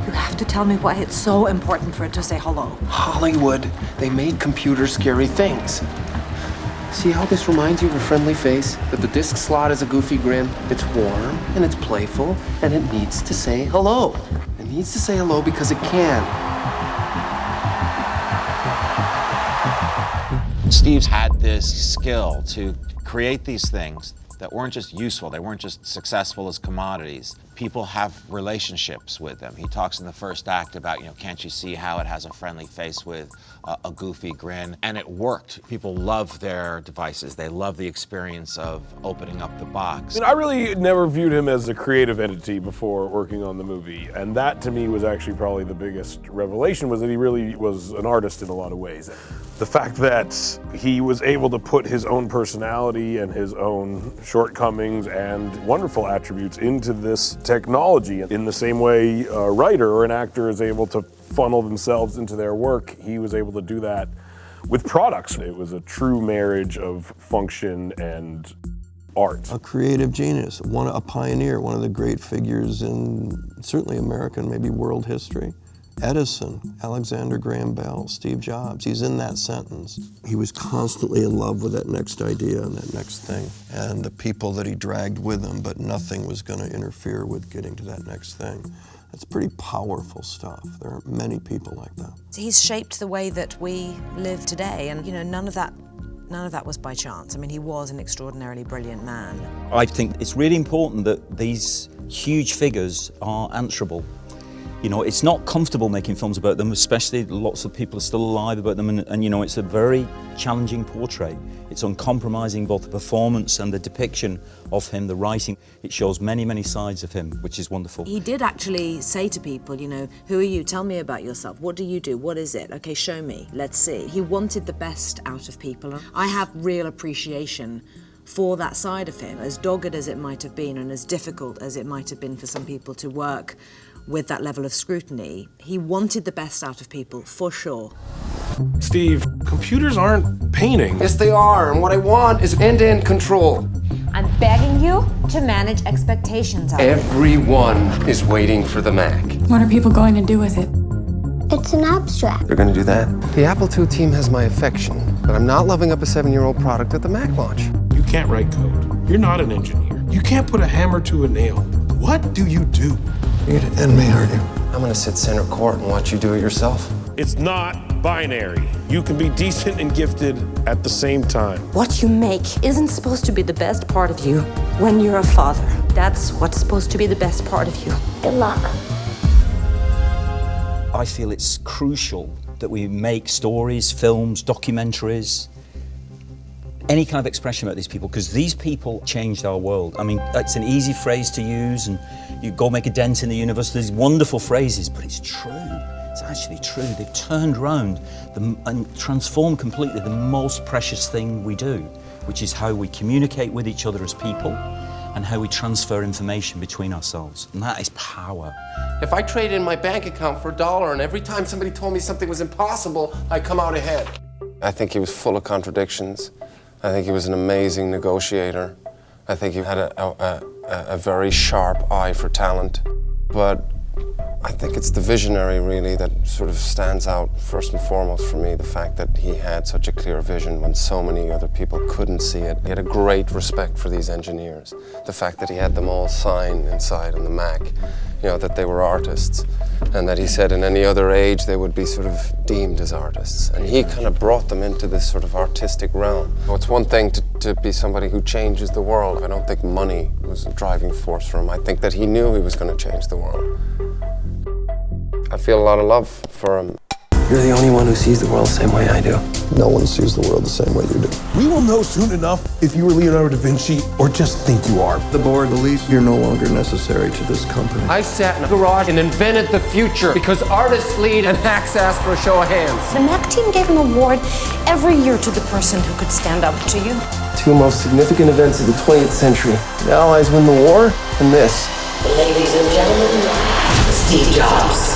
You have to tell me why it's so important for it to say hello. Hollywood, they made computers scary things. See how this reminds you of a friendly face? That the disc slot is a goofy grin. It's warm, and it's playful, and it needs to say hello. It needs to say hello because it can. Steve's had this skill to create these things that weren't just useful, they weren't just successful as commodities. People have relationships with them. He talks in the first act about, can't you see how it has a friendly face with a goofy grin? And it worked. People love their devices. They love the experience of opening up the box. I really never viewed him as a creative entity before working on the movie. And that to me was actually probably the biggest revelation, was that he really was an artist in a lot of ways. The fact that he was able to put his own personality and his own shortcomings and wonderful attributes into this technology. In the same way a writer or an actor is able to funnel themselves into their work, he was able to do that with products. It was a true marriage of function and art. A creative genius, a pioneer, one of the great figures in certainly American, maybe world history. Edison, Alexander Graham Bell, Steve Jobs, he's in that sentence. He was constantly in love with that next idea and that next thing, and the people that he dragged with him, but nothing was going to interfere with getting to that next thing. That's pretty powerful stuff. There aren't many people like that. He's shaped the way that we live today, and none of that was by chance. I mean, he was an extraordinarily brilliant man. I think it's really important that these huge figures are answerable. It's not comfortable making films about them, especially lots of people are still alive about them, and it's a very challenging portrait. It's uncompromising, both the performance and the depiction of him, the writing. It shows many, many sides of him, which is wonderful. He did actually say to people, who are you? Tell me about yourself. What do you do? What is it? Okay, show me. Let's see. He wanted the best out of people. I have real appreciation for that side of him, as dogged as it might have been and as difficult as it might have been for some people to work with that level of scrutiny. He wanted the best out of people, for sure. Steve, computers aren't painting. Yes, they are, and what I want is end-to-end control. I'm begging you to manage expectations. Everyone is waiting for the Mac. What are people going to do with it? It's an abstract. They're gonna do that? The Apple II team has my affection, but I'm not loving up a 7-year-old product at the Mac launch. You can't write code. You're not an engineer. You can't put a hammer to a nail. What do you do? You're gonna end me, aren't you? I'm gonna sit center court and watch you do it yourself. It's not binary. You can be decent and gifted at the same time. What you make isn't supposed to be the best part of you when you're a father. That's what's supposed to be the best part of you. Good luck. I feel it's crucial that we make stories, films, documentaries, any kind of expression about these people, because these people changed our world. I mean, it's an easy phrase to use, and you go make a dent in the universe. There's wonderful phrases, but it's true. It's actually true. They've turned around and transformed completely the most precious thing we do, which is how we communicate with each other as people and how we transfer information between ourselves. And that is power. If I trade in my bank account for $1 and every time somebody told me something was impossible, I come out ahead. I think he was full of contradictions. I think he was an amazing negotiator. I think he had a very sharp eye for talent. But I think it's the visionary, really, that sort of stands out first and foremost for me. The fact that he had such a clear vision when so many other people couldn't see it. He had a great respect for these engineers. The fact that he had them all sign inside on the Mac, that they were artists. And that he said in any other age they would be sort of deemed as artists. And he kind of brought them into this sort of artistic realm. It's one thing to be somebody who changes the world. I don't think money was a driving force for him. I think that he knew he was going to change the world. I feel a lot of love for him. You're the only one who sees the world the same way I do. No one sees the world the same way you do. We will know soon enough if you were Leonardo da Vinci or just think you are. The board believes you're no longer necessary to this company. I sat in a garage and invented the future because artists lead and hacks ask for a show of hands. The Mac team gave an award every year to the person who could stand up to you. Two most significant events of the 20th century. The Allies win the war, and this. Ladies and gentlemen, Steve Jobs.